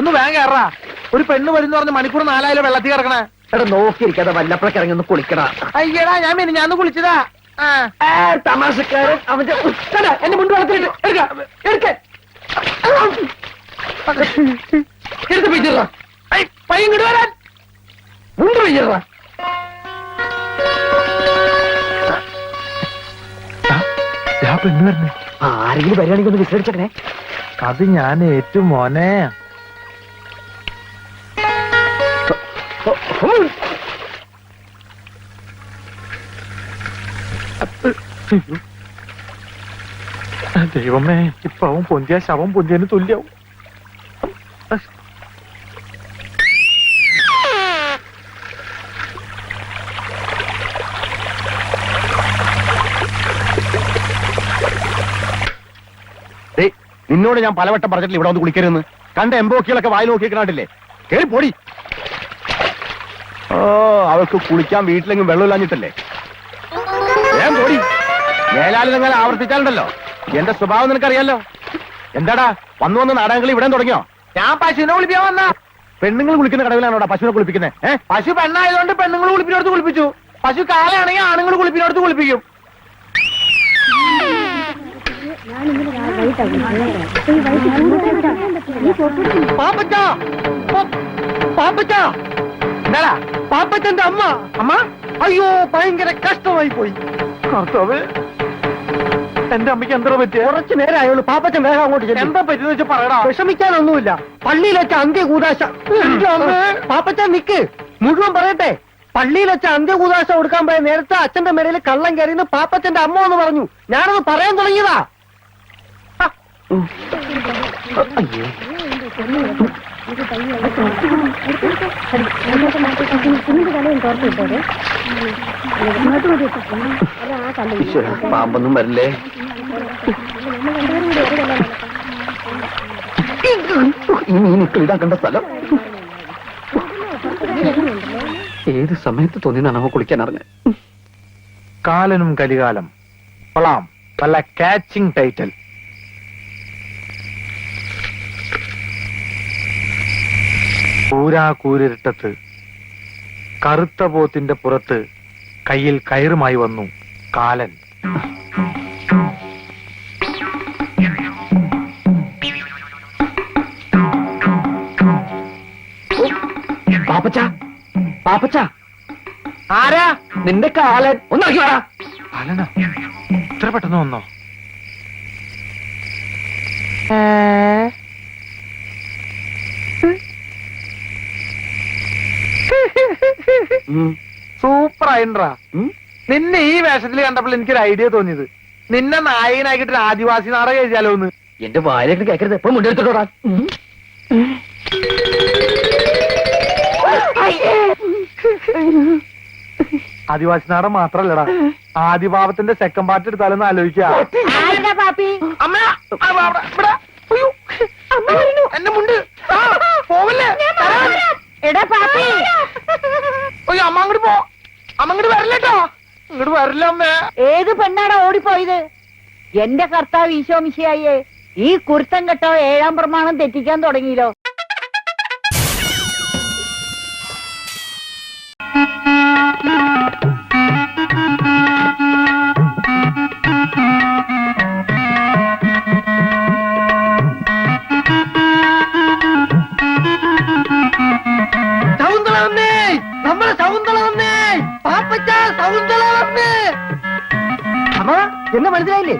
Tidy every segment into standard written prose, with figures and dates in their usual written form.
ഒന്ന് വേഗം കയറാ. ഒരു പെണ്ണ് വരുന്ന പറഞ്ഞ് മണിക്കൂർ 4000 വെള്ളത്തിൽ കിടക്കണേ. എടാ നോക്കിയിരിക്കാതെ വല്ലപ്പോഴൊക്കെ ഇറങ്ങി ഒന്ന് കുളിക്കടാ. അയ്യടാ ഞാൻ മിനിഞ്ഞാന്ന് കുളിച്ചതാ. തമാശക്കാരൻ അവന്റെ എന്നെ മുണ്ട് വളർത്തിട്ട് പയ്യൻ വരാൻ മുണ്ട് പെയ്യറാ. പെണ്ണ് വരണേ. ആരെങ്കിലും വരികയാണെങ്കിൽ ഒന്ന് വിശ്രമിച്ചേ. അത് ഞാൻ ഏറ്റു മോനെ. ദൈവമേ, ഇപ്പൊ അവൻ പൊന്തിയ ശവം പൊന്തിയതിന് തുല്യാവും. നിന്നോട് ഞാൻ പലവട്ടം പറഞ്ഞിട്ടില്ല ഇവിടെ ഒന്ന് കുളിക്കരുതെന്ന്. കണ്ട എംബോക്കികളൊക്കെ വായി നോക്കിക്കണ്ടില്ലേ? കേറി പോടി. ഓ, അവൾക്ക് കുളിക്കാൻ വീട്ടിലെങ്കിലും വെള്ളമില്ലാഞ്ഞിട്ടല്ലേ? ഞാൻ പോടി. മേലാലും നിങ്ങൾ ആവർത്തിച്ചാലുണ്ടല്ലോ എന്റെ സ്വഭാവം നിനക്കറിയാലോ. എന്താടാ വന്നു വന്ന് നാടകങ്ങൾ ഇവിടെ തുടങ്ങിയോ? ഞാൻ പശുവിനെ കുളിപ്പിക്കാൻ വന്ന. പെണ്ണുങ്ങൾ കുളിക്കുന്ന കടവിലാണോടാ പശുവിനെ കുളിപ്പിക്കുന്നത്? പശു പെണ്ണായതുകൊണ്ട് പെണ്ണുങ്ങൾ കുളിപ്പിനടുത്ത് കുളിപ്പിച്ചു. പശു കാലാണെങ്കിൽ ആണുങ്ങൾ കുളിപ്പിനടുത്ത് കുളിപ്പിക്കും. എന്താടാ പാപ്പച്ചന്റെ അമ്മ? അമ്മ അയ്യോ ഭയങ്കര കഷ്ടമായി പോയി. കർത്താവേ, എന്റെ അമ്മയ്ക്ക് എന്താ പറ്റിയ? കുറച്ചു നേരം ആയുള്ളൂ. പാപ്പച്ചൻ വേഗം അങ്ങോട്ട് ചെല്ലും. എന്താ പറ്റിയെന്ന് വെച്ചാൽ പറയടാ. വിഷമിക്കാനൊന്നുമില്ല. പള്ളിയിൽ വെച്ച അന്ത്യകൂദാശ. പാപ്പച്ചൻ നിക്ക്, മുഴുവൻ പറയട്ടെ. പള്ളിയിൽ വെച്ച അന്ത്യകൂദാശ കൊടുക്കാൻ പോയ നേരത്തെ അച്ഛന്റെ മേടയിൽ കള്ളം കയറിയെന്ന് പാപ്പച്ചന്റെ അമ്മ എന്ന് പറഞ്ഞു. ഞാനത് പറയാൻ തുടങ്ങിയതാ. പാമ്പൊന്നും വരില്ലേ? ഇതാക്കേണ്ട സ്ഥലം ഏത് സമയത്ത് തോന്നിയെന്നാണ് അവ കുളിക്കാൻ അറിഞ്ഞത്. കാലനും കലികാലം കൊള്ളാം. നല്ല കാച്ചിങ് ടൈറ്റിൽ. കൂരിരുട്ടത്ത് കറുത്ത പോത്തിന്റെ പുറത്ത് കയ്യിൽ കയറുമായി വന്നു കാലൻ. പാപ്പച്ച, പാപ്പച്ച, ആരാ? നിന്റെ കാലൻ. ഒന്നാക്കി വേടാ. കാലനാ? ഇത്ര പെട്ടെന്ന് വന്നോ? സൂപ്പർ ആയിട്ടാ. നിന്നെ ഈ വേഷത്തിൽ കണ്ടപ്പോൾ എനിക്കൊരു ഐഡിയ തോന്നിയത്, നിന്നെ നായകനാക്കിട്ട് ആദിവാസി നാടകം എഴുതിയാലോ എന്ന്. എന്റെ വായിലേക്ക് കേൾക്കരുത്. എപ്പോഴും മുണ്ടെടുത്തോടാ. ആദിവാസി നാടകം മാത്രല്ലടാ, ആദിഭാവത്തിന്റെ സെക്കൻഡ് പാർട്ട് എടുത്താലെന്ന് ആലോചിക്കാം. എന്റെ മുണ്ട് പോവല്ലേ? അമ്മ അങ്ങോട്ട് പോ. അമ്മ അങ്ങോട്ട് വരില്ലട്ടോ. ഇങ്ങോട്ട് വരില്ല അമ്മേ. ഏത് പെണ്ണാണ് ഓടിപ്പോയത്? എന്റെ കർത്താവ് ഈശോ മിശിഹായെ, ഈ കുരുത്തം കെട്ടോ 7-ാം പ്രമാണം തെറ്റിക്കാൻ തുടങ്ങിയല്ലോ. നമ്മളെ സൗന്ദര്യ വന്നേ. പാപ്പച്ച സൗന്ദര്യ വന്നേ. അമ്മ എന്നെ മനസ്സിലായില്ലേ?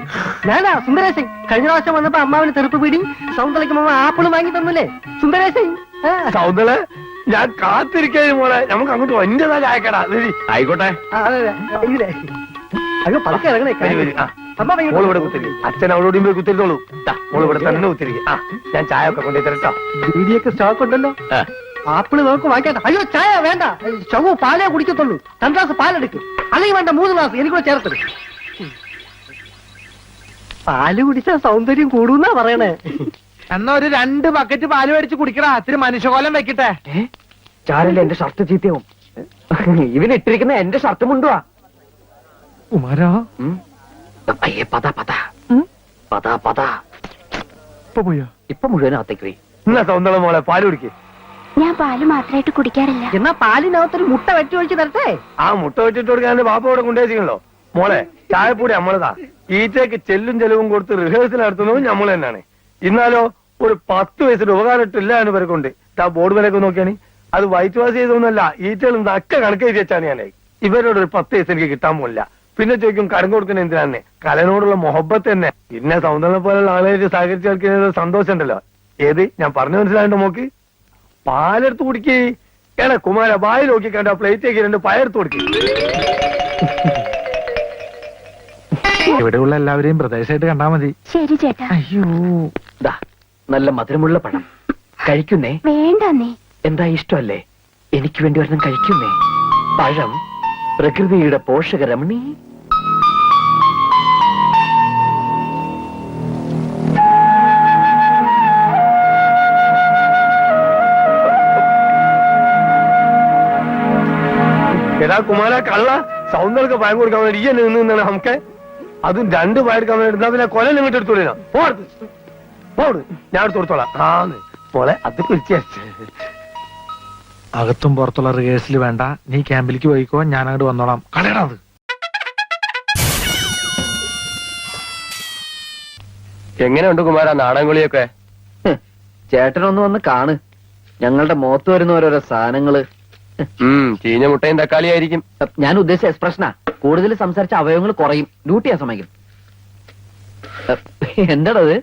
ഞാനാ സുന്ദരേശൻ. കഴിഞ്ഞ പ്രാവശ്യം വന്നപ്പോ അമ്മാവിന് തെറുപ്പ് പിടി സൗന്ദര്യക്ക് അമ്മ ആപ്പിള് വാങ്ങി തന്നില്ലേ സുന്ദരേശൻ? സൗന്ദര്യ ഞാൻ കാത്തിരിക്കേ മോളെ. നമുക്ക് അങ്ങോട്ട് വന്റതാ ചായക്കടാ. ആയിക്കോട്ടെ. അയ്യോ പതുക്കെ ഇറങ്ങണേ. അമ്മ ഇവിടെ കുത്തിരി. അച്ഛൻ അവളോട് പോയി കുത്തിരുന്നോളൂ. മോള് ഇവിടെ തന്നെ കുത്തിരിക്കും. ഞാൻ ചായ ഒക്കെ കൊണ്ടു തരട്ടോ. ബീഡിയൊക്കെ സ്റ്റോക്ക് ഉണ്ടല്ലോ. ആപ്പിള് നമുക്ക് വാങ്ങിക്കണ്ട. അയ്യോ ചായ വേണ്ട. ചവു പാലേ കുടിക്കത്തുള്ളൂ. 2 ഗ്ലാസ് പാലെടുക്കും. അല്ലെങ്കിൽ വേണ്ട 3 ഗ്ലാസ് എനിക്കൂടെ ചേർത്തത്. പാല് കുടിച്ചാൽ സൗന്ദര്യം കൂടുന്നാ പറയണേ. എന്നാ ഒരു 2 ബക്കറ്റ് പാല് മേടിച്ച് കുടിക്കടാ. ഇത്തിരി മനുഷ്യകോലം വെക്കട്ടെ. ചാരല്ലേ എന്റെ ഷർട്ട് ചീത്തയാവും. ഇവനിട്ടിരിക്കുന്ന എന്റെ ഷർട്ട് മുണ്ടുവാ. കുമാരാ അയ്യേ പതാ പതാ പതാ പതാ. ഇപ്പൊ പോയാ? ഇപ്പൊ മുഴുവനകത്തേക്ക് പോയി. എന്നാ സൗന്ദര്യ മോളെ പാല് കുടിക്കേ. ഞാൻ പാല് മാത്രമായിട്ട് കുടിക്കാറില്ല. എന്നാ പാലിനകത്തൊരു മുട്ട വെട്ടി ഒഴിച്ച് തരട്ടെ? ആ മുട്ട വെച്ചിട്ട് കൊടുക്കാൻ ബാപ്പ ഇവിടെ കൊണ്ടുവച്ചിട്ടുണ്ടല്ലോ. മോളെ ചായപ്പൊടി നമ്മളതാ. ഈറ്റയ്ക്ക് ചെല്ലും ചെലവും കൊടുത്ത് റിഹേഴ്സൽ നടത്തുന്നതും നമ്മൾ തന്നെയാണ്. ഇന്നാലോ ഒരു 10 വയസ്സിന്റെ ഉപകാരമില്ല എന്ന് പേർക്കുണ്ട്. ആ ബോർഡ് വിലയൊക്കെ നോക്കിയാണ്. അത് വൈറ്റ് വാഷ് ചെയ്തൊന്നുമല്ല, ഈറ്റകളും നക്ക കണക്ക് എഴുതി വെച്ചാണ് ഞാനേ. ഇവരോട് ഒരു 10 വയസ്സ് എനിക്ക് കിട്ടാൻ പോലില്ല. പിന്നെ ചോദിക്കും കരം കൊടുക്കുന്ന എന്തിനാണ്? കലനോടുള്ള മൊഹബത്ത് തന്നെ. പിന്നെ സൗന്ദര്യം പോലുള്ള ആളുകളായിട്ട് സഹകരിച്ച് കളിക്കുന്നത് സന്തോഷം ഉണ്ടല്ലോ. ഏത് ഞാൻ പറഞ്ഞു മനസ്സിലായിട്ട് നോക്ക്. പാലെടുത്ത് കുടിക്കേ. ഏടാ കുമാര ബായി നോക്കി കണ്ട പ്ലേറ്റേക്ക് 2 പയർത്ത് കൊടുക്കേ. ഇവിടെയുള്ള എല്ലാവരെയും പ്രദേശമായിട്ട് കണ്ടാ മതി. ശരി ചേട്ടാ. അയ്യോ, നല്ല മധുരമുള്ള പഴം കഴിക്കുന്നേ. വേണ്ടന്നേ. എന്താ ഇഷ്ടമല്ലേ? എനിക്ക് വേണ്ടി ഒരെണ്ണം കഴിക്കുന്നേ. പഴം പ്രകൃതിയുടെ പോഷകരമണി. എടാ കുമാര കള്ള, സൗന്ദര്യ പയം കൊടുക്കാൻ വേണ്ടി ഈ നിന്നാണ് നമുക്ക്. അതും 2 പയെടുക്കാൻ വേണ്ടി എടുത്താ പിന്നെ കൊല നിങ്ങോട്ട് എടുത്തോളൂ. പോട്, ഞാൻ എടുത്ത് കൊടുത്തോളാം. ആന്ന് മോളെ അത് പിടിച്ചു. അകത്തും പുറത്തുള്ള റിഹേഴ്സൽ വേണ്ട, നീ ക്യാമ്പിലേക്ക് പോയിക്കോ, ഞാൻ അങ്ങോട്ട് വന്നോളാം. കളയടാ അത്. എങ്ങനെയുണ്ട് കുമാര നാടൻകുളിയൊക്കെ? ചേട്ടനൊന്ന് വന്ന് കാണ്. ഞങ്ങളുടെ മുഖത്ത് വരുന്ന ഓരോരോ സാധനങ്ങള്. ചീഞ്ഞ മുട്ടയും തക്കാളി ആയിരിക്കും. ഞാൻ ഉദ്ദേശിച്ച എക്സ്പ്രഷനാ. കൂടുതൽ സംസാരിച്ച അവയവങ്ങൾ കുറയും, ഡ്യൂട്ടി ചെയ്യാൻ സമയം. എന്താണത്?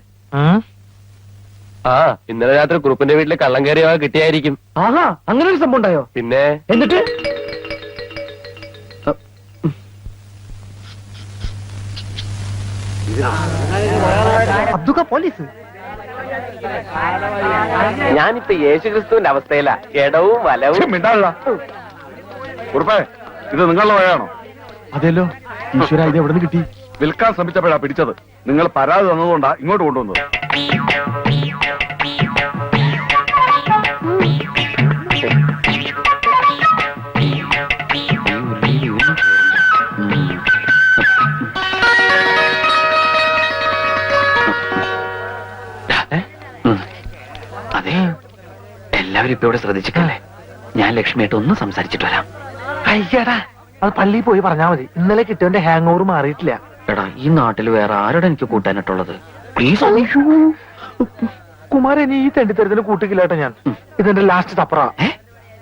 ആ ഇന്നലെ രാത്രി കുറുപ്പിന്റെ വീട്ടിൽ കള്ളം കയറിയ കിട്ടിയായിരിക്കും. ആഹാ, അങ്ങനെ ഒരു സംഭവം ഉണ്ടായോ? പിന്നെ എന്നിട്ട് അബ്ദുക്ക പോലീസ്. ഞാനിപ്പോ യേശുക്രിസ്തുവിന്റെ അവസ്ഥയിലാ. ഇടവും വലവും. കുറുപ്പേ, ഇത് നിങ്ങളുടെ വഴയാണോ? അതെല്ലോ ഈശ്വര, ഇത് എവിടെ നിന്ന് കിട്ടി? വിൽക്കാൻ ശ്രമിച്ചപ്പോഴാ പിടിച്ചത്. നിങ്ങൾ പരാതി തന്നതുകൊണ്ടാ ഇങ്ങോട്ട് കൊണ്ടുവന്നത്. അതെ, എല്ലാവരും ഇപ്പൊ ഇവിടെ ശ്രദ്ധിച്ചിട്ടല്ലേ? ഞാൻ ലക്ഷ്മിയായിട്ട് ഒന്ന് സംസാരിച്ചിട്ട് വരാം. അയ്യടാ, അത് പള്ളിയിൽ പോയി പറഞ്ഞാ മതി. ഇന്നലെ കിട്ടിയവന്റെ ഹാങ് ഓവർ മാറിയിട്ടില്ല. എടാ, ഈ നാട്ടിൽ വേറെ ആരോടെ എനിക്ക് കൂട്ടാനായിട്ടുള്ളത്? പ്ലീസ്. കുമാരൻ ഈ തെണ്ടിത്തരത്തിന് കൂട്ടിക്കില്ലാട്ടോ ഞാൻ. ഇതെന്റെ ലാസ്റ്റ് തപ്പറ.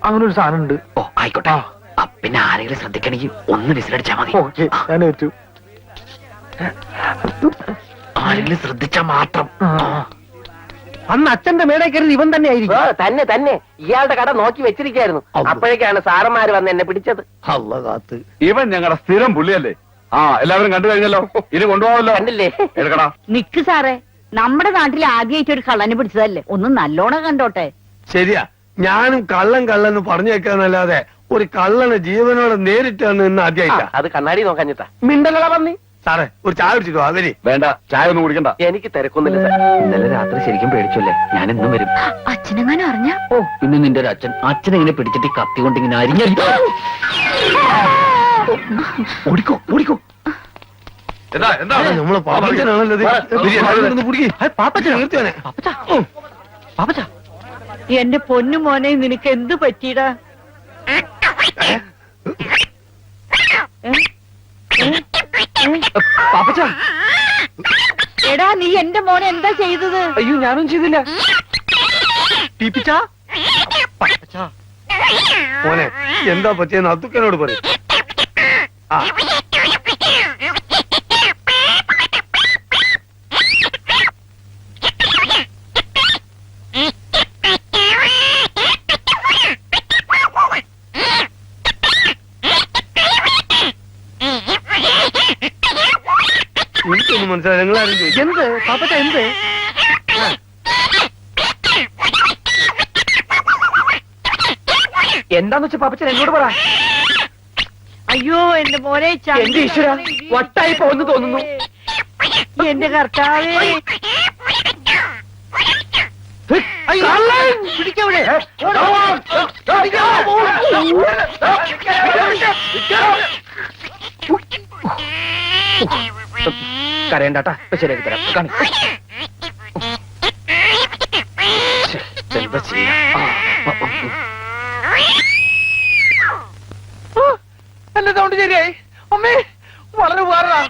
അങ്ങനെ ഒരു സാധനം ഉണ്ട്. ഓ ആയിക്കോട്ടെ. പിന്നെ ആരെങ്കിലും ശ്രദ്ധിക്കണമെങ്കിൽ ഒന്ന് വിസിലടിച്ചാ മതി. ഓക്കെ, ഞാൻ ഏറ്റു. ആരെങ്കിലും ശ്രദ്ധിച്ചാ മാത്രം. അന്ന് അച്ഛന്റെ മേടെ കയറി ഇവൻ തന്നെ ആയിരിക്കും. തന്നെ ഇയാളുടെ കട നോക്കി വെച്ചിരിക്കായിരുന്നു. അപ്പോഴേക്കാണ് സാറന്മാര് വന്ന് എന്നെ പിടിച്ചത്. ഇവൻ ഞങ്ങളുടെ സ്ഥിരം പുള്ളിയല്ലേ? ആ, എല്ലാവരും കണ്ടു കഴിഞ്ഞല്ലോ. ഇനി കൊണ്ടുപോകാമല്ലോ. കണ്ടില്ലേ? എടുക്കടാ. നിക്ക് സാറേ, നമ്മുടെ നാട്ടിൽ ആദ്യമായിട്ട് ഒരു കള്ളനെ പിടിച്ചതല്ലേ, ഒന്ന് നല്ലോണം കണ്ടോട്ടെ. ശരിയാ, ഞാനും കള്ളൻ പറഞ്ഞേക്കാന്നല്ലാതെ ഒരു കള്ളനെ ജീവനോടെ നേരിട്ട് നിന്ന് ആദ്യമായിട്ടാ. അത് കണ്ണാടി നോക്കാഞ്ഞിട്ടാ. മിണ്ടലട പന്നി. സാറേ ഒരു ചായ കുടിച്ചിട്ടോ? അവര് വേണ്ട, ചായ ഒന്നും കുടിക്കണ്ട. എനിക്ക് തിരക്കൊന്നുമില്ല സാർ. ഇന്നലെ രാത്രി ശരിക്കും പേടിച്ചല്ലേ? ഞാൻ എന്നും വരും. അച്ഛനെങ്ങാനും അറിഞ്ഞ? ഓ, ഇന്ന് നിന്റെ ഒരു അച്ഛനെങ്ങനെ പിടിച്ചിട്ട് കത്തി കൊണ്ട് ഇങ്ങനെ അരിഞ്ഞോ. ഓടിക്കോ ഓടിക്കോ. എന്താ എന്താ നമ്മള് പാപ്പച്ചനാണല്ലോ. പാപ്പച്ച, എന്റെ പൊന്നു മോനെ, നിനക്ക് എന്ത് പറ്റിയടാ? പാപ്പച്ച. എടാ, നീ എന്റെ മോനെ എന്താ ചെയ്തത്? അയ്യോ, ഞാനും ചെയ്തില്ല. മോനെ എന്താ പറ്റിയെന്ന് അത്തുക്കനോട് പറയും. എനിക്കൊന്നും മനസ്സിലായി. നിങ്ങളാരും ചോദിച്ചു എന്ത് പാപ്പച്ച എന്ത്? എന്താന്ന് വെച്ചാ പാപ്പച്ചൻ എന്നോട് പറ. അയ്യോ എന്റെ മോനെ, എന്റെ ഈശ്വരാ, വട്ടായി പോന്ന് തോന്നുന്നു. എന്റെ കർത്താവേ. പിടിക്കവിടെ. കരയണ്ടാട്ടാ, ഇപ്പൊ ശരിയാക്കി തരാം. കാണി. എന്താ ചെയ്യാ? എന്റെ സൗണ്ട് ശരിയായി അമ്മേ, വളരെ ഉപകാരടാ.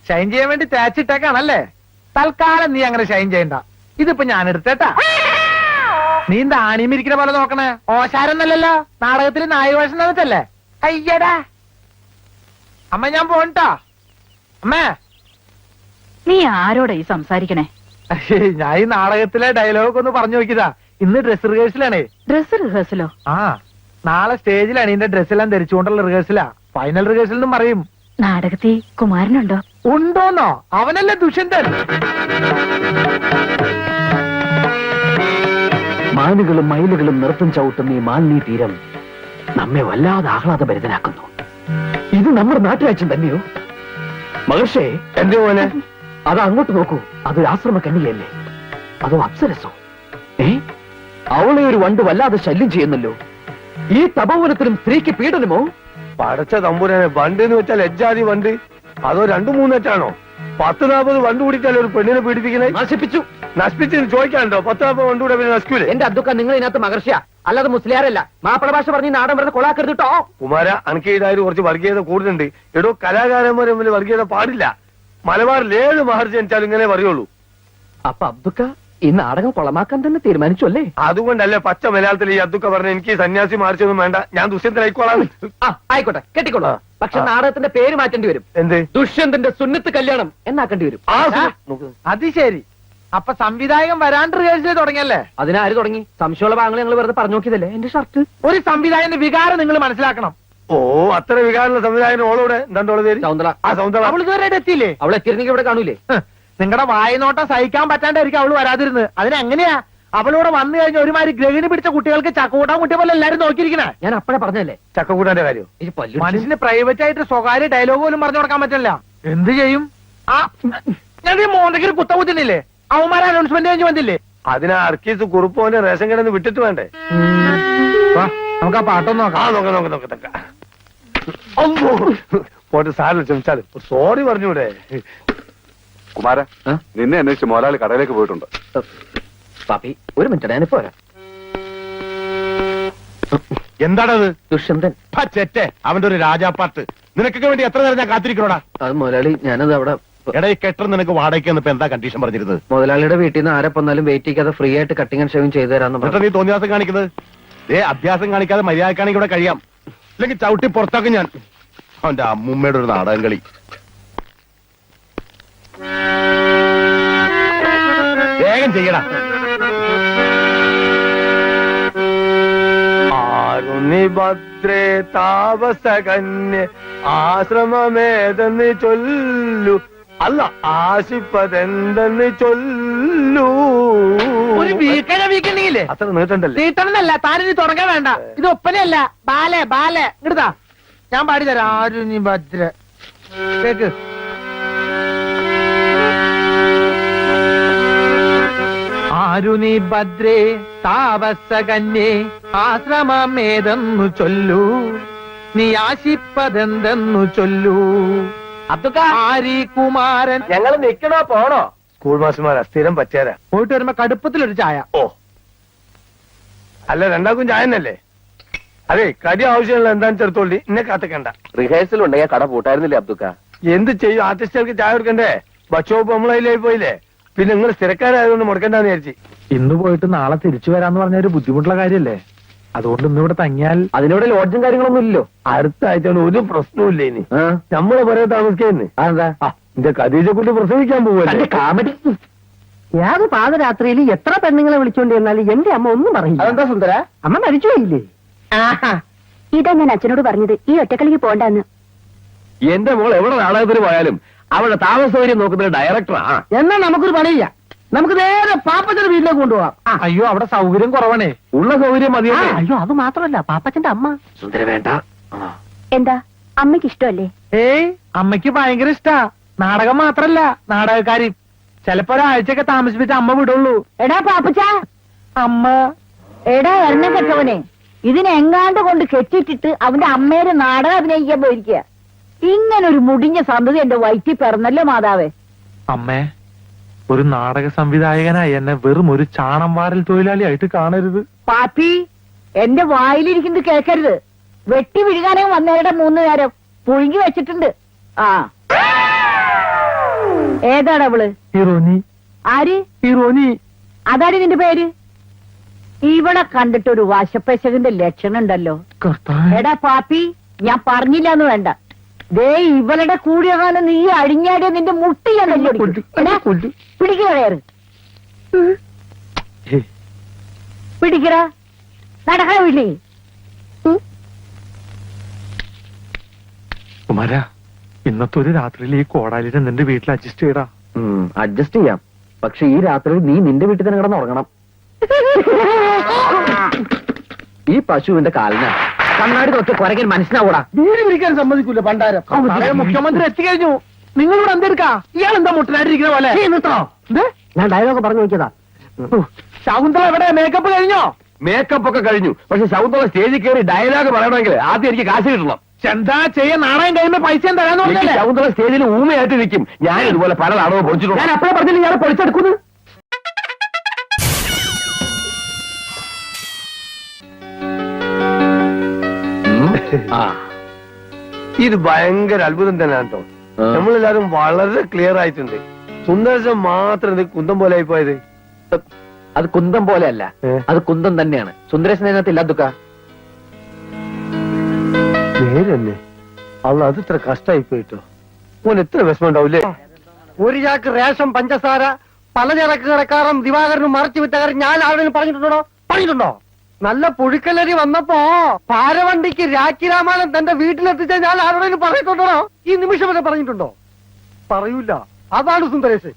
ഷൈൻ ചെയ്യാൻ വേണ്ടി തേച്ചിട്ടേക്കാണല്ലേ? തൽക്കാലം നീ അങ്ങനെ ഷൈൻ ചെയ്യണ്ട. ഇതിപ്പോ ഞാൻ എടുത്തേട്ടാ. നീ എന്താ ആണിമിരിക്കുന്ന പോലെ നോക്കണേ? ഓശാരൊന്നല്ലല്ലോ, നാടകത്തിൽ നായവേഷം തന്നിട്ടല്ലേ? അയ്യടാ അമ്മ, ഞാൻ പോണ്ടാ. അമ്മേ, നീ ആരോടാ ഈ സംസാരിക്കണേ? ഞാൻ ഈ നാടകത്തിലെ ഡയലോഗ് ഒന്ന് പറഞ്ഞു നോക്കിയതാ. ഇന്ന് ഡ്രസ് റിഹേഴ്സലാണേ. ഡ്രസ് റിഹേഴ്സലോ? ആ, നാളെ സ്റ്റേജിലാണ് ഇതിന്റെ ഡ്രസ്സെല്ലാം ധരിച്ചുകൊണ്ടുള്ള റിഹേഴ്സലാ. ഫൈനൽ റിഹേഴ്സൽ എന്നും പറയും. നാടകത്തിൽ കുമാരനുണ്ടോ? ഉണ്ടോന്നോ? അവനല്ലേ ദുഷ്യന്തൻ. മാനുകളും മയിലുകളും നൃത്തം ചവിട്ടുന്ന ഈ മാലിന്യ തീരം നമ്മെ വല്ലാതെ ആഹ്ലാദഭരിതനാക്കുന്നു. ഇത് നമ്മുടെ നാട്ടുരാജ്യം തന്നെയോ? മഹർഷേ, എന്റെ പോലെ അത് അങ്ങോട്ട് നോക്കൂ. അതൊരു ആശ്രമ കന്യകയല്ലേ? അതോ അപ്സരസോ? അവളെ ഒരു വണ്ട് വല്ലാതെ ശല്യം ചെയ്യുന്നല്ലോ. ഈ തപോവനത്തിലും സ്ത്രീക്ക് പീഡനമോ? പടച്ച തമ്പുരാനെ, വണ്ട് എന്ന് വെച്ചാൽ എജ്ജാതി വണ്ട്. അതോ 2-3 എറ്റാണോ? 10-40 വണ്ട് കൂടിയിട്ടല്ലേ ഒരു പെണ്ണിനെ പീഡിപ്പിക്കുന്നത്? നശിപ്പിച്ചു. നശിപ്പിച്ചെന്ന് ചോദിക്കാനുണ്ടോ? 10-40 വണ്ട് കൂടെ പിന്നെ നശിക്കൂലേ? എന്റെ അബ്ദുക്ക, നിങ്ങൾ ഇതിനകത്ത് മഹർഷിയാ, അല്ലാതെ മുസ്ലിയാരല്ല. മാപ്പിള ഭാഷ പറഞ്ഞ് നാടൻ വെറുതെ കൊളാക്കരുത് കേട്ടോ. കുമാര, അനക്ക് ഇതായാലും കുറച്ച് വർഗീയത കൂടുതലുണ്ട്. എടോ, കലാകാരന്മാരെ മുമ്പിൽ വർഗീയത പാടില്ല. മലബാറിൽ 7 മഹർജി ജനിച്ചാലും ഇങ്ങനെ പറയുള്ളൂ. അപ്പൊ അബ്ദുക്ക ഈ നാടകം കൊളമാക്കാൻ തന്നെ തീരുമാനിച്ചു അല്ലേ? അതുകൊണ്ടല്ലേ പച്ച മലയാളത്തിൽ ഈ അതൊക്കെ പറഞ്ഞ എനിക്ക് സന്യാസി മാറിച്ചൊന്നും വേണ്ട, ഞാൻ ദുഷ്യന്തനായിക്കോളാം. ആയിക്കോട്ടെ, കെട്ടിക്കൊള്ളു. പക്ഷെ നാടകത്തിന്റെ പേര് മാറ്റേണ്ടി വരും. എന്ത്? ദുഷ്യന്തന്റെ സുന്നത്ത് കല്യാണം എന്നാക്കേണ്ടി വരും. അത് ശരി. അപ്പൊ സംവിധായകൻ വരാണ്ട് റിഹേഴ്സൽ തുടങ്ങിയല്ലേ? അതിനാര് തുടങ്ങി? സംശയമുള്ള ഭാഗങ്ങൾ ഞങ്ങൾ വെറുതെ പറഞ്ഞു നോക്കിയതല്ലേ. എന്റെ ഷർട്ട്. ഒരു സംവിധായകന്റെ വികാരം നിങ്ങൾ മനസ്സിലാക്കണം. ഓ, അത്ര വികാരമുള്ള സംവിധായകൻ ഓളോടെ എന്താണ്ടോളെ പേര്? സൗന്ദര്യ. ആ, സൗന്ദര്യ. അവൾ ഇതുവരെ എത്തിയില്ലേ? അവൾ എത്തിയിരുന്നെങ്കിൽ ഇവിടെ കാണൂലേ? നിങ്ങളുടെ വായനോട്ടം സഹിക്കാൻ പറ്റാണ്ടായിരിക്കും അവള് വരാതിരുന്നത്. അതിനെങ്ങനെയാ അവളോട് വന്നു കഴിഞ്ഞ ഒരുമാതിരി ഗ്രഹിണി പിടിച്ച കുട്ടികൾക്ക് ചക്കൂട്ടാൻ കുട്ടിയെ പോലെ എല്ലാരും നോക്കിയിരിക്കണേ? ഞാൻ അപ്പഴേ പറഞ്ഞല്ലേ ചക്കൂട്ടാന്റെ കാര്യം. ഈ പല്ലു മനുഷ്യന് പ്രൈവറ്റ് ആയിട്ട് സ്വകാര്യ ഡയലോഗ് പോലും പറഞ്ഞു കൊടുക്കാൻ പറ്റില്ല. എന്ത് ചെയ്യും? ആ, ഞാൻ ഈ മോന്തയ്ക്ക് കുത്തകുത്തിനില്ലേ? അവന്മാരെ അനൗൺസ്മെന്റ് കഴിഞ്ഞ് വന്നില്ലേ? അതിനാ അർക്കീസ് കുറുപ്പോന്റെ റേഷൻ കിടന്ന് വിട്ടിട്ട് വേണ്ടേ? നമുക്ക് ആ പാട്ടൊന്നും നോക്കാം. ആ, നോക്കാം. പോട്ട് സാറിന് ക്ഷമിച്ചാലും സോറി പറഞ്ഞൂടെ? കുമാര, നിന്നെ അന്വേഷിച്ച് മോലാളി കടയിലേക്ക് പോയിട്ടുണ്ട്. പാപ്പി, ഒരു മിനിറ്റ്, ഞാനിപ്പോ വരാം. എന്താണത്? ദുഷ്യന്തൻ. ചെറ്റെ, അവന്റെ ഒരു രാജാപ്പാട്ട്. നിനക്കൊക്കെ വേണ്ടി എത്ര നേരം ഞാൻ കാത്തിരിക്കണോടാ? അത് മുതലാളി, ഞാനത് അവിടെ എടേ കെട്ടർ നിനക്ക് വാടകയ്ക്ക് ഇപ്പൊ എന്താ കണ്ടീഷൻ പറഞ്ഞിരുന്നത്? മുതലാളിയുടെ വീട്ടിൽ നിന്ന് ആരെ വന്നാലും വെയിറ്റ് ചെയ്യാതെ ഫ്രീ ആയിട്ട് കട്ടിങ് ആൻഡ് ഷേവിങ് ചെയ്തു തരാന്ന് എന്നിട്ട് നീ തോന്നിയാസം കാണിക്കുന്നത്? അഭ്യാസം കാണിക്കാതെ മര്യാദക്കാണെങ്കിൽ ഇവിടെ കഴിയാം, അല്ലെങ്കിൽ ചവിട്ടി പുറത്താക്കും ഞാൻ. അവന്റെ അമ്മൂമ്മയുടെ ഒരു നാടകം കളി. വേഗം ചെയ്യടാ. ഭദ്രേ താപസകന്യ ആശ്രമമേതെന്ന് ചൊല്ലു, അല്ല ആശിപ്പതെന്തെന്ന് ചൊല്ലു. ഒരു വീക്കണില്ലേ? അത്ര നീട്ടണ്ടല്ലേ? നീട്ടണമെന്നല്ല, താനിനി തുടങ്ങാൻ വേണ്ട. ഇത് ഒപ്പനയല്ല, ബാലെ ഇങ്ങടുതാ, ഞാൻ പാടിത്തരാം. ആരുണി ഭദ്ര കേക്ക്. ആരുണി ഭദ്രേ താപസകന്യേ ആശ്രമമേതെന്നു ചൊല്ലു, നീ ആശിപ്പതെന്തെന്നു ചൊല്ലു. ആരി കുമാരൻ. ഞങ്ങൾ നിക്കണോ പോണോ? സ്കൂൾ മാസ്റ്റർമാരാ, സ്ഥിരം പറ്റിയാരാ. പോയിട്ട് വരുമ്പോ കടുപ്പത്തിലൊരു ചായ. ഓ, അല്ല, രണ്ടാക്കും ചായ തന്നെയല്ലേ? അതെ, കടി ആവശ്യമുള്ള എന്താന്ന് ചെറുത്തോളി, എന്നെ കാത്തിക്കണ്ട. റിഹേഴ്സൽ ഉണ്ടെങ്കിൽ കട പൂട്ടായിരുന്നില്ലേ അബ്ദുക്ക? എന്ത് ചെയ്യും, ആർട്ടിസ്റ്റുകൾക്ക് ചായ കൊടുക്കണ്ടേ? ബച്ചോപ്പ് നമ്മളതിലായി പോയില്ലേ? പിന്നെ നിങ്ങൾ സ്ഥിരക്കാരായതുകൊണ്ട് മുടക്കണ്ടെന്ന് വിചാരിച്ചു. ഇന്ന് പോയിട്ട് നാളെ തിരിച്ചു വരാന്ന് പറഞ്ഞ ഒരു ബുദ്ധിമുട്ടുള്ള കാര്യല്ലേ? അതുകൊണ്ട് ഇന്നിവിടെ തങ്ങിയാൽ അതിനോട് ലോഡ്ജും കാര്യങ്ങളൊന്നും ഇല്ലല്ലോ. അടുത്ത ആഴ്ച ഒരു പ്രശ്നമില്ല. ഇനി നമ്മളെ പറയാൻ താമസിക്കുന്നേ. അതെന്താ? എന്റെ ഖദീജയെ കൊണ്ട് പ്രസവിക്കാൻ പോവല്ലേ? കാമഡി. ഏത് പാതരാത്രിയിൽ എത്ര പെണ്ണുങ്ങളെ വിളിച്ചോണ്ട് ചെന്നാലും എന്റെ അമ്മ ഒന്നും പറയില്ല. അതെന്താ സുന്ദര? അമ്മ മരിച്ചുപോയില്ലേ? ഇതാ ഞാൻ അച്ഛനോട് പറഞ്ഞത്, ഈ ഒറ്റക്കളിക്ക് പോണ്ടെന്ന്. എന്റെ മോൾ എവിടെ നാടകത്തിന് പോയാലും അവളുടെ താമസ സൗകര്യം നോക്കുന്ന ഡയറക്ടറാ. എന്നാ നമുക്കൊരു പണിയില്ല, നമുക്ക് നേരെ പാപ്പച്ചന്റെ വീട്ടിലേക്ക് കൊണ്ടുപോവാം. അയ്യോ, അവിടെ സൗകര്യം കുറവാണേ. ഉള്ള സൗകര്യം മതിയല്ലേ? അയ്യോ, അത് മാത്രമല്ല, പാപ്പച്ചന്റെ അമ്മ. സുന്ദര വേണ്ട. എന്താ, അമ്മയ്ക്ക് ഇഷ്ടമല്ലേ? ഏയ്, അമ്മയ്ക്ക് ഭയങ്കര ഇഷ്ടാ. നാടകം മാത്രല്ല, നാടകക്കാരി. ചിലപ്പോ ഒരാഴ്ചയൊക്കെ താമസിപ്പിച്ച് അമ്മ വിടുള്ളൂ. എടാ പാപ്പച്ച, അമ്മ എടാ എണ്ണം കെട്ടവനെ, ഇതിനെങ്ങാണ്ട് കൊണ്ട് കെട്ടിട്ടിട്ട് അവന്റെ അമ്മേരെ നാടകം അഭിനയിക്കാൻ പോയിരിക്കുക. ഇങ്ങനൊരു മുടിഞ്ഞ സന്തതി എന്റെ വയറ്റിൽ പിറന്നല്ലോ മാതാവേ. അമ്മേ, ഒരു നാടക സംവിധായകനായി എന്നെ വെറും ഒരു ചാണം വാരൽ തൊഴിലാളിയായിട്ട് കാണരുത്. പാപ്പി, എന്റെ വായിലിരിക്കുന്നത് കേൾക്കരുത്. വെട്ടി വിഴുകാനേ വന്നവരുടെ 3 നേരം പുഴുങ്ങി വെച്ചിട്ടുണ്ട്. ആ, ഏതാണ് അവള്? ഹീറോനി. ആര്? ഹീറോനി. അതാണ് നിന്റെ പേര്? ഇവിടെ കണ്ടിട്ട് ഒരു വാശപ്പശകന്റെ ലക്ഷണം ഉണ്ടല്ലോ. എടാ പാപ്പി, ഞാൻ പറഞ്ഞില്ലാന്ന് വേണ്ട. ദേ ഇവളുടെ കൂടിയകാലം നീ അഴിഞ്ഞാടിയ നിന്റെ മുട്ടി ഞാൻ പിടിക്കയറ്. പിടിക്കട, നടക്കണ വീട്ടിൽ. കുമാര, ഇന്നത്തെ ഒരു രാത്രിയിൽ ഈ കോടാലിനെ നിന്റെ വീട്ടിൽ അഡ്ജസ്റ്റ് ചെയ്യടാ. അഡ്ജസ്റ്റ് ചെയ്യാം, പക്ഷെ ഈ രാത്രി നീ നിന്റെ വീട്ടിൽ തന്നെ കിടന്ന് ഉറങ്ങണം. ഈ പശുവിന്റെ കാലിനാ കണ്ണാടി തൊട്ട് കുരകൻ മനസ്സിലാവൂടാ. വീട് പിടിക്കാൻ സമ്മതിക്കൂല പണ്ടാരം. മുഖ്യമന്ത്രി എത്തിക്കഴിഞ്ഞു. നിങ്ങളിവിടെ എന്തെടുക്കാ? ഇയാൾ എന്താ മുട്ടനായിട്ടിരിക്കുന്ന പോലെ? ഞാൻ ഡയലോഗ് പറഞ്ഞു നോക്കിയതാ. ശകുന്തള എവിടെ? മേക്കപ്പ് കഴിഞ്ഞോ? മേക്കപ്പ് ഒക്കെ കഴിഞ്ഞു, പക്ഷെ ശകുന്തള സ്റ്റേജിൽ കയറി ഡയലോഗ് പറയണമെങ്കിൽ ആദ്യം എനിക്ക് കാശ് കിട്ടണം. എന്താ ചെയ്യാൻ? നാണയം കഴിയുമ്പോ പൈസ തരാന്ന് എനിക്ക് പറഞ്ഞല്ലേ? ശകുന്തള സ്റ്റേജിൽ ഊമയായിട്ട് നിൽക്കും. ഞാൻ ഇതുപോലെ പല നാടകവും പൊളിച്ചിട്ടുണ്ട്. ഞാൻ അപ്പഴേ പറഞ്ഞില്ല ഇയാളെ പൊളിച്ചെടുക്കുന്നു. ഇത് ഭയങ്കര അത്ഭുതം തന്നെയാണ് കേട്ടോ. നമ്മളെല്ലാരും വളരെ ക്ലിയർ ആയിട്ടുണ്ട്. സുന്ദരശം മാത്രം ഇത് കുന്തം പോലെ ആയി പോയത്. അത് കുന്തം പോലെയല്ല, ഏ? അത് കുന്തം തന്നെയാണ്. സുന്ദരേശനകത്ത് ഇല്ല ദുഃഖ. നേരെന്നെ അള്ള, അത് ഇത്ര കഷ്ടായി പോയിട്ടോ. ഓൻ എത്ര വിഷമം ഉണ്ടാവൂലേ? ഒരു ചാക്ക് റേഷൻ പഞ്ചസാര പലചരക്ക് കടക്കാരൻ ദിവാകരനും മറച്ചു വിറ്റ കാര്യം ഞാൻ ആരോടും പറഞ്ഞിട്ടുണ്ടോ? നല്ല പുഴുക്കലരി വന്നപ്പോ പാരവണ്ടിക്ക് രാഖി രാമായണം തന്റെ വീട്ടിലെത്തിച്ച ഞാൻ ആരോടും പറഞ്ഞിട്ടുണ്ടോ? ഈ നിമിഷം വരെ പറഞ്ഞിട്ടുണ്ടോ? പറയൂല. അതാണ് സുന്ദരേശ്.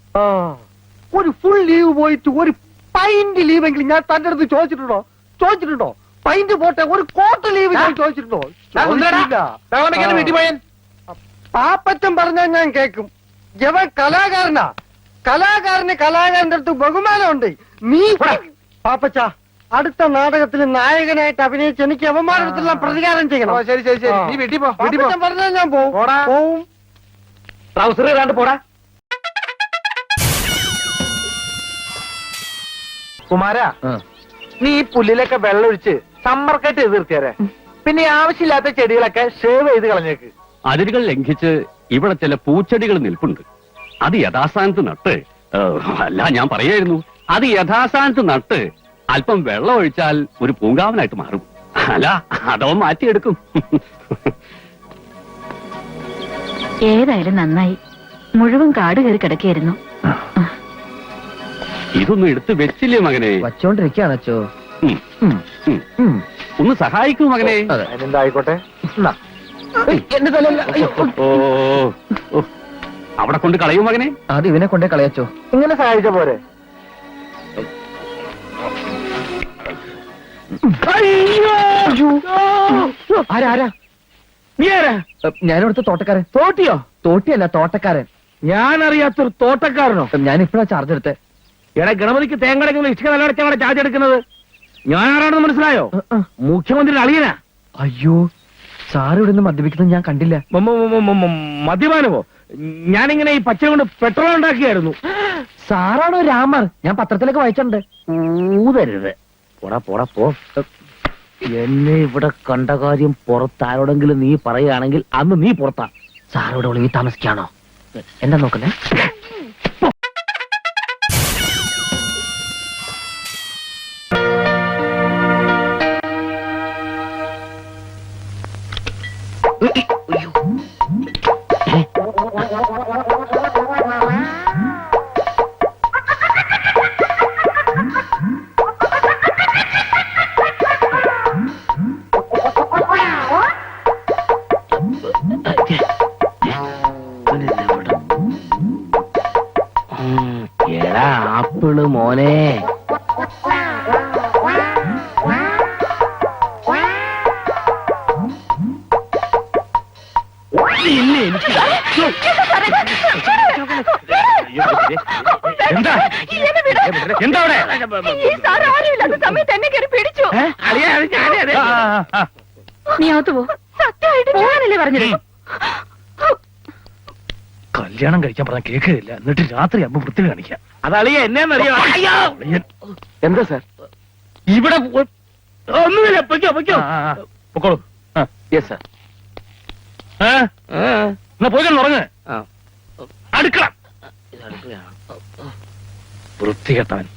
ഒരു ഫുൾ ലീവ് പോയിട്ട് ഒരു പൈന്റ് ലീവെങ്കിലും ഞാൻ തന്റെ അടുത്ത് ചോദിച്ചിട്ടുണ്ടോ? പൈന്റ് പോട്ടെ, ഒരു കോട്ട് ലീവ് ഞാൻ ചോദിച്ചിട്ടുണ്ടോ? വീട്ടിൽ പോയാൻ പാപ്പച്ചൻ പറഞ്ഞാൽ ഞാൻ കേൾക്കും. ജവൻ കലാകാരനാ. കലാകാരന് കലാകാരന്റെ അടുത്ത് ബഹുമാനമുണ്ട്. നീ പാപ്പച്ച, അടുത്ത നാടകത്തിൽ നായകനായിട്ട് അഭിനയിച്ച് എനിക്ക് അവമാനത്തിലുള്ള പ്രതികാരം ചെയ്യണം. ശരി ശരി ശരി, നീ വീട്ടിൽ പോ. പാപ്പച്ചൻ പറഞ്ഞാൽ ഞാൻ പോവും. ട്രൗസർ ഇടാണ്ട് പോടാ. കുമാര, നീ ഈ പുല്ലിലൊക്കെ വെള്ളമൊഴിച്ച് സമ്മർക്കട്ട് ചെയ്ത് തീർച്ചേരെ. പിന്നെ ഈ ആവശ്യമില്ലാത്ത ചെടികളൊക്കെ ഷേവ് ചെയ്ത് കളഞ്ഞേക്ക്. അതിരുകൾ ലംഘിച്ച് ഇവിടെ ചില പൂച്ചെടികൾ നിൽപ്പുണ്ട്. അത് യഥാസ്ഥാനത്ത് നട്ട്, അല്ല ഞാൻ പറയായിരുന്നു, അത് യഥാസ്ഥാനത്ത് നട്ട് അല്പം വെള്ളം ഒഴിച്ചാൽ ഒരു പൂങ്കാവനായിട്ട് മാറും. അല്ല, അതോ മാറ്റിയെടുക്കും. ഏതായാലും നന്നായി. മുഴുവൻ കാട് കയറി കിടക്കായിരുന്നു. ഇതൊന്നും എടുത്ത് വെച്ചില്ലേ മകനെ? വച്ചോണ്ടിരിക്കാണ് അച്ചോ. ഒന്ന് സഹായിക്കൂ മകനെ. എന്തായിക്കോട്ടെ. എന്റെ തലല്ല. ഓ, ഓ, അവിടെ കൊണ്ട് കളയൂ മകനെ. അത് ഇവനെ കൊണ്ടേ കളയച്ചോ. ഇങ്ങനെ സഹായിച്ച പോരെ? ആരാ? നീ ആരാ? ഞാനിവിടുത്തെ തോട്ടക്കാരൻ. തോട്ടിയോ? തോട്ടിയല്ല, തോട്ടക്കാരൻ. ഞാൻ അറിയാത്തൊരു തോട്ടക്കാരനോ? ഞാൻ ഇപ്പഴാ ചാർജ് എടുത്തേ. എടാ, ഗണപതിക്ക് തേങ്ങടക്കുന്ന ഇഷ്ട നിലടച്ചാണ് ചാർജ് എടുക്കുന്നത്. ഞാൻ ആരാണെന്ന് മനസ്സിലായോ? മുഖ്യമന്ത്രിയുടെ അളിയനാ. അയ്യോ, സാർ ഇവിടെ നിന്ന് മദ്യപിക്കുന്നത് ഞാൻ കണ്ടില്ല. മദ്യപാനമോ? ഞാനിങ്ങനെ ഈ പച്ച കൊണ്ട് പെട്രോൾ ഉണ്ടാക്കിയായിരുന്നു. സാറാണോ രാമർ? ഞാൻ പത്രത്തിലൊക്കെ വായിച്ചിട്ടുണ്ട്. ഊതരുത്. പോടാ പോടാ പോ. എന്നെ ഇവിടെ കണ്ട കാര്യം പുറത്താരോടെങ്കിലും നീ പറയുകയാണെങ്കിൽ അന്ന് നീ പുറത്താ. സാറിവിടെ ഒളിവി താമസിക്കാണോ? എന്താ നോക്കുന്നേ? എടാ ആപ്പിള് മോനെ. എന്താ അവിടെ സമയത്ത് എന്നെ കയറി പിടിച്ചു നീ അകത്ത് പോ പോകാനല്ലേ പറഞ്ഞത് കല്യാണം കഴിക്കാൻ പറഞ്ഞ കേൾക്കുകയില്ല എന്നിട്ട് രാത്രി അമ്മ വൃത്തി കാണിക്കാം അതളിയ എന്നെന്നറിയോ എന്താ സാർ ഇവിടെ ഒന്നുമില്ല പൊയ്ക്കോ പൊക്കോളൂ യെസ് സാർ എന്നാ പോയി ഉറങ്ങ് അടുക്കള വൃത്തികെട്ടവൻ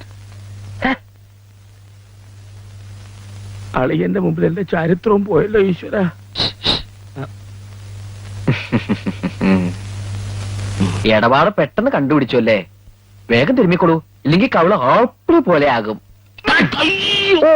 അളിയന്റെ മുമ്പിൽ എന്റെ ചരിത്രവും പോയല്ലോ ഈശ്വര ഇടപാട് പെട്ടെന്ന് കണ്ടുപിടിച്ചു അല്ലേ വേഗം തിരുമ്മിക്കൊള്ളൂ ഇല്ലെങ്കിൽ കവള ആപ്പിൾ പോലെ ആകും അയ്യോ